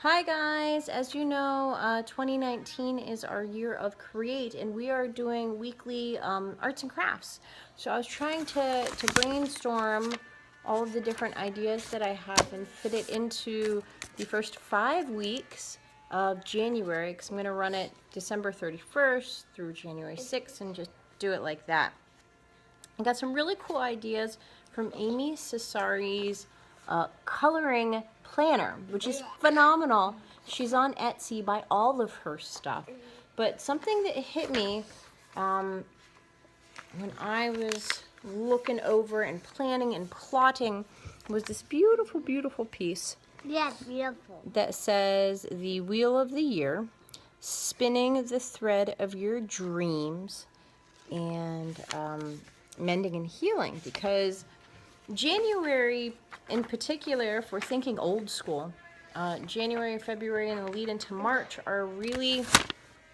Hi guys, as you know, 2019 is our year of Create, and we are doing weekly arts and crafts. So I was trying to brainstorm all of the different ideas that I have and fit it into the first 5 weeks of January, because I'm going to run it December 31st through January 6th and just do it like that. I got some really cool ideas from Amy Cesari's coloring planner, which is phenomenal. She's on Etsy, buy all of her stuff. But something that hit me when I was looking over and planning and plotting was this beautiful, beautiful piece. Yeah, beautiful. That says the wheel of the year, spinning the thread of your dreams, and mending and healing, because January in particular, if we're thinking old school, January, February, and the lead into March are really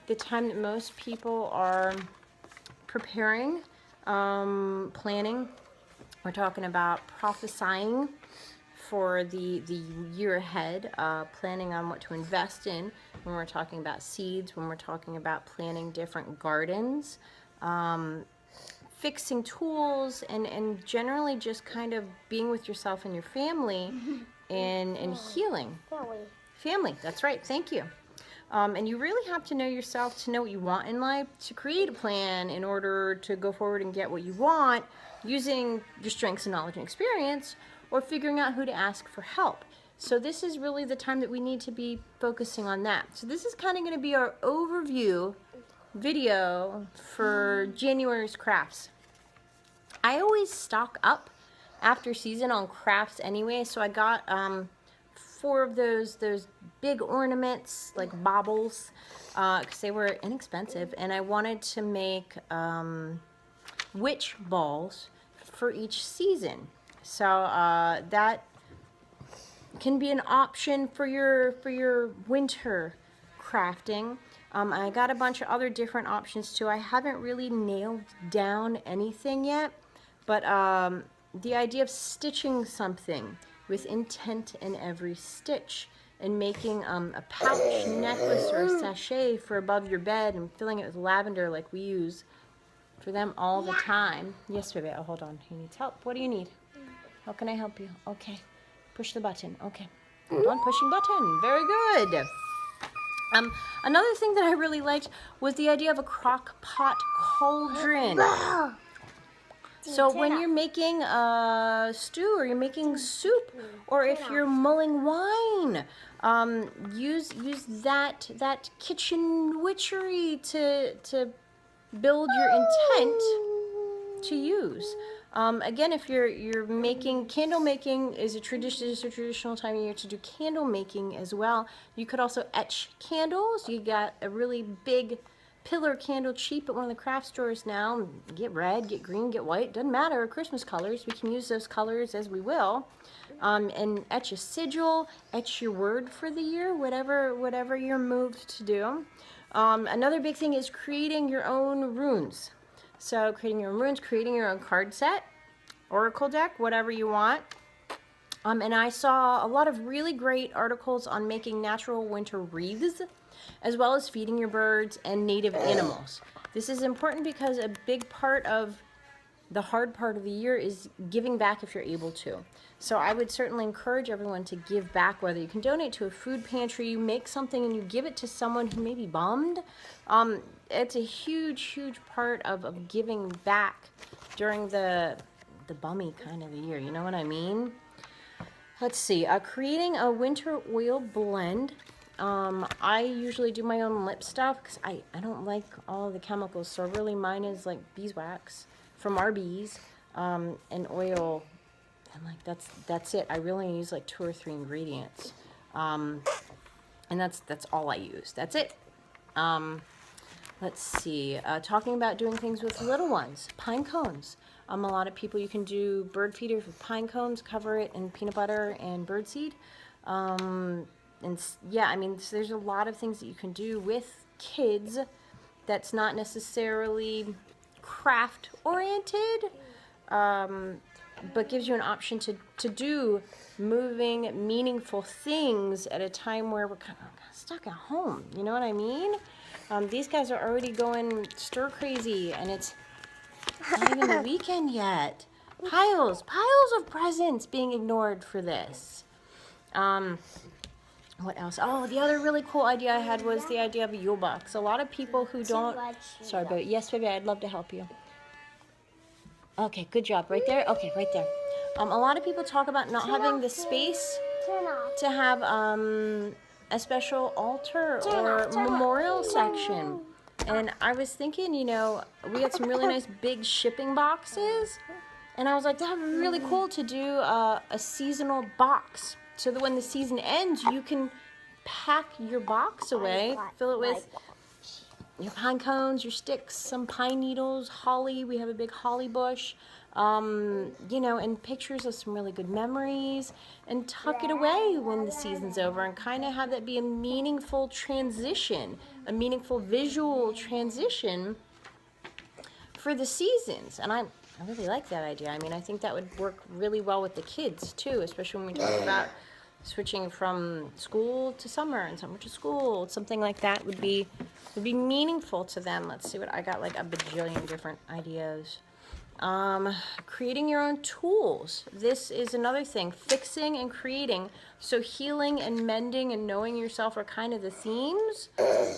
the time that most people are preparing, planning. We're talking about prophesying for the year ahead, planning on what to invest in when we're talking about seeds, when we're talking about planning different gardens, fixing tools, and generally just kind of being with yourself and your family and healing. Family, that's right, thank you. And you really have to know yourself to know what you want in life, to create a plan in order to go forward and get what you want using your strengths and knowledge and experience, or figuring out who to ask for help. So this is really the time that we need to be focusing on that. So this is kind of going to be our overview video for January's crafts. I always stock up after season on crafts anyway, so I got 4 of those big ornaments, like baubles, because they were inexpensive, and I wanted to make witch balls for each season. So that can be an option for your winter crafting. I got a bunch of other different options too. I haven't really nailed down anything yet, but the idea of stitching something with intent in every stitch, and making a pouch, necklace, or a sachet for above your bed, and filling it with lavender like we use for them all the time. Yes, baby. Oh, hold on. He needs help. What do you need? How can I help you? Okay. Push the button. Okay. Hold on. Pushing button. Very good. Another thing that I really liked was the idea of a crock pot cauldron. So when you're making a stew, or you're making soup, or if you're mulling wine, use that kitchen witchery to build your intent to use. Again, if you're making candle making is a traditional time of year to do candle making as well. You could also etch candles. You got a really big pillar candle cheap at one of the craft stores now. Get red, get green, get white, doesn't matter. Christmas colors, we can use those colors as we will. And etch a sigil, etch your word for the year, whatever you're moved to do. Another big thing is creating your own runes. So creating your own runes, creating your own card set, oracle deck, whatever you want. And I saw a lot of really great articles on making natural winter wreaths, as well as feeding your birds and native animals. This is important because a big part of the hard part of the year is giving back if you're able to. So I would certainly encourage everyone to give back, whether you can donate to a food pantry, you make something and you give it to someone who may be bummed. It's a huge, huge part of giving back during the bummy kind of the year. You know what I mean? Let's see. Creating a winter oil blend. I usually do my own lip stuff because I don't like all the chemicals. So really mine is like beeswax from our bees, and oil, and like that's it. I really use like 2 or 3 ingredients, and that's all I use. That's it. Let's see. Talking about doing things with little ones, pine cones. A lot of people, you can do bird feeders with pine cones, cover it in peanut butter and birdseed. And yeah, I mean, so there's a lot of things that you can do with kids that's not necessarily craft oriented. but gives you an option to do moving, meaningful things at a time where we're kind of stuck at home. You know what I mean? These guys are already going stir crazy, and it's not even the weekend yet. Piles of presents being ignored for this. What else? Oh, the other really cool idea I had was the idea of a Yule box. A lot of people who don't... Sorry, baby. Yes, baby, I'd love to help you. Okay, good job. Right there? Okay, right there. A lot of people talk about not having the space to have a special altar or memorial section. And I was thinking, you know, we had some really nice big shipping boxes. And I was like, that would be really cool to do a seasonal box. So that when the season ends, you can pack your box away, fill it with your pine cones, your sticks, some pine needles, holly. We have a big holly bush, you know, and pictures of some really good memories, and tuck it away when the season's over, and kind of have that be a meaningful transition, a meaningful visual transition for the seasons. And I really like that idea. I mean, I think that would work really well with the kids too, especially when we talk about switching from school to summer and summer to school. Something like that would be meaningful to them. Let's see what I got, like a bajillion different ideas. Creating your own tools. This is another thing. Fixing and creating. So healing and mending and knowing yourself are kind of the themes.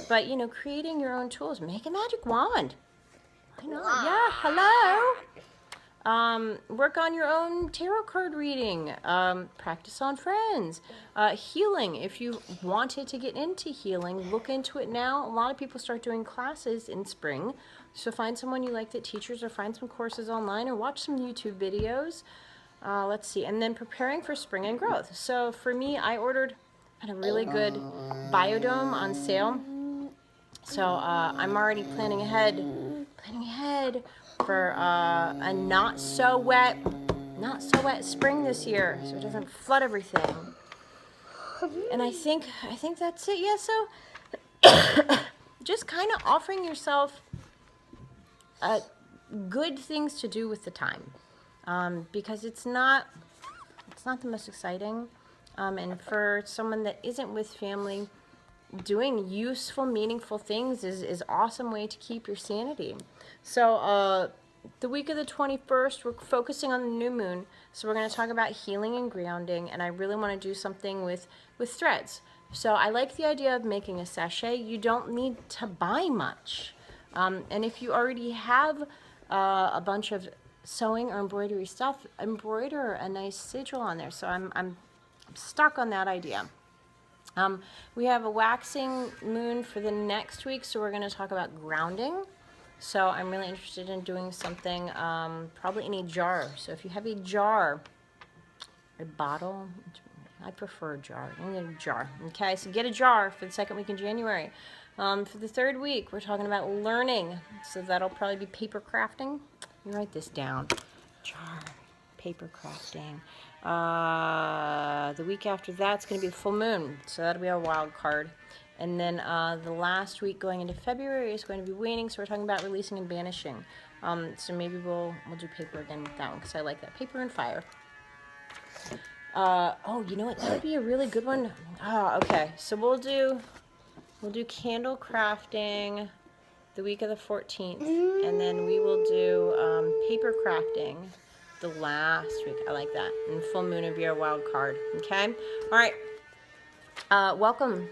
But, you know, creating your own tools. Make a magic wand. I know. Yeah, hello. Work on your own tarot card reading. Practice on friends. Healing. If you wanted to get into healing, look into it now. A lot of people start doing classes in spring. So find someone you like that teaches, or find some courses online, or watch some YouTube videos. Let's see. And then preparing for spring and growth. So for me, I ordered at a really good Biodome on sale. So I'm already planning ahead for a not so wet spring this year, so it doesn't flood everything. And I think that's it. Yeah, so just kind of offering yourself good things to do with the time, because it's not the most exciting, and for someone that isn't with family, doing useful, meaningful things is awesome way to keep your sanity. So the week of the 21st, we're focusing on the new moon. So we're going to talk about healing and grounding, and I really want to do something with threads. So I like the idea of making a sachet. You don't need to buy much. And if you already have a bunch of sewing or embroidery stuff, embroider a nice sigil on there. So I'm stuck on that idea. We have a waxing moon for the next week, so we're going to talk about grounding. So I'm really interested in doing something probably in a jar. So if you have a jar, a bottle, I prefer a jar. I'm going to get a jar. Okay, so get a jar for the second week in January. For the third week, we're talking about learning. So that'll probably be paper crafting. Let me write this down. Jar, paper crafting. The week after that's going to be the full moon. So that'll be our wild card. And then the last week going into February is going to be waning. So we're talking about releasing and banishing. So maybe we'll do paper again with that one, because I like that. Paper and fire. Oh, you know what? That would be a really good one. Oh, okay. So we'll do candle crafting the week of the 14th, and then we will do paper crafting the last week. I like that. And full moon will be our wild card. Okay. All right. Welcome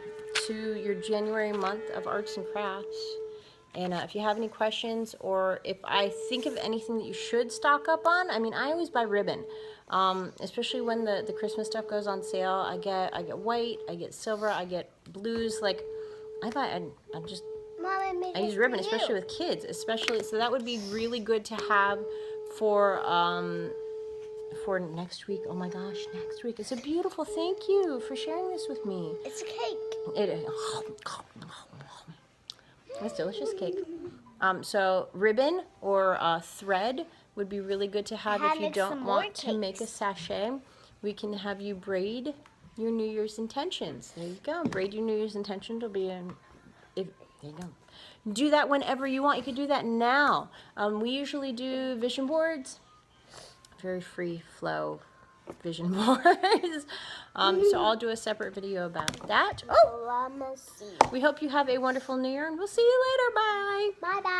to your January month of arts and crafts. And if you have any questions, or if I think of anything that you should stock up on, I mean, I always buy ribbon, especially when the Christmas stuff goes on sale. I get white, I get silver, I get blues. Like, I use ribbon, especially with kids, especially. So that would be really good to have for next week. Oh my gosh, next week. It's a beautiful. Thank you for sharing this with me. It's a cake. It is. It's delicious cake. So ribbon or thread would be really good to have if you don't want to make a sachet. We can have you braid your New Year's intentions. There you go. Braid your New Year's intentions. It'll be there you go. Do that whenever you want. You can do that now. We usually do vision boards very free flow vision boards. So I'll do a separate video about that. Oh, we hope you have a wonderful New Year, and we'll see you later. Bye. Bye-bye.